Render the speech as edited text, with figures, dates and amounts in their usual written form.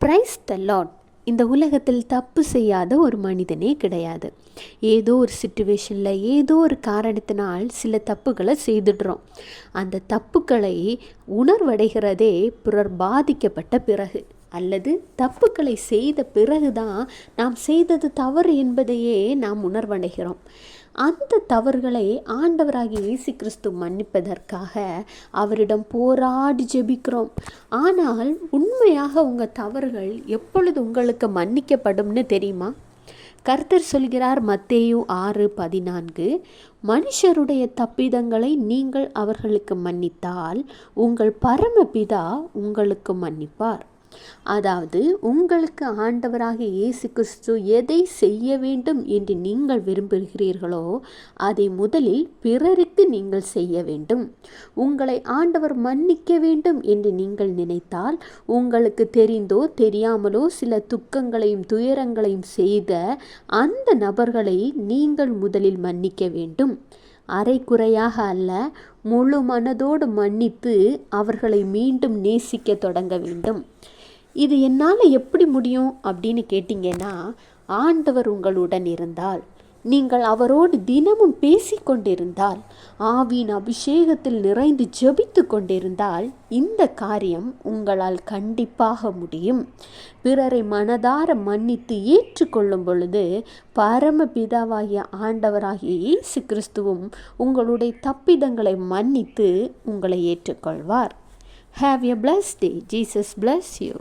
Praise the Lord. இந்த உலகத்தில் தப்பு செய்யாத ஒரு மனிதனே கிடையாது. ஏதோ ஒரு சிச்சுவேஷனில் ஏதோ ஒரு காரணத்தினால் சில தப்புகளை செய்துடுறோம். அந்த தப்புக்களை உணர்வடைகிறதே பிறர் பாதிக்கப்பட்ட பிறகு, அல்லது தப்புக்களை செய்த பிறகுதான் நாம் செய்தது தவறு என்பதையே நாம் உணர்வடைகிறோம். அந்த தவறுகளை ஆண்டவராகிய இயேசு கிறிஸ்து மன்னிப்பதற்காக அவரிடம் போராடி ஜெபிக்கிறோம். ஆனால் உண்மையாக உங்கள் தவறுகள் எப்பொழுது உங்களுக்கு மன்னிக்கப்படும்னு தெரியுமா? கர்த்தர் சொல்கிறார், மத்தேயு 6:14, மனுஷருடைய தப்பிதங்களை நீங்கள் அவர்களுக்கு மன்னித்தால் உங்கள் பரமபிதா உங்களுக்கு மன்னிப்பார். அதாவது உங்களுக்கு ஆண்டவராக இயேசு கிறிஸ்து எதை செய்ய வேண்டும் என்று நீங்கள் விரும்புகிறீர்களோ அதை முதலில் பிறருக்கு நீங்கள் செய்ய வேண்டும். உங்களை ஆண்டவர் மன்னிக்க வேண்டும் என்று நீங்கள் நினைத்தால் உங்களுக்கு தெரிந்தோ தெரியாமலோ சில துக்கங்களையும் துயரங்களையும் செய்த அந்த நபர்களை நீங்கள் முதலில் மன்னிக்க வேண்டும். அரைக்குறையாக அல்ல, முழு மனதோடு மன்னித்து அவர்களை மீண்டும் நேசிக்க தொடங்க வேண்டும். இது என்னால் எப்படி முடியும் அப்படின்னு கேட்டிங்கன்னா, ஆண்டவர் உங்களுடன் இருந்தால், நீங்கள் அவரோடு தினமும் பேசிக்கொண்டிருந்தால், ஆவியின் அபிஷேகத்தில் நிறைந்து ஜெபித்து கொண்டிருந்தால் இந்த காரியம் உங்களால் கண்டிப்பாக முடியும். பிறரை மனதார மன்னித்து ஏற்றுக்கொள்ளும் பொழுது பரமபிதாவாகிய ஆண்டவராகிய இயேசு கிறிஸ்துவும் உங்களுடைய தப்பிதங்களை மன்னித்து உங்களை ஏற்றுக்கொள்வார். Have a blessed day. Jesus bless you.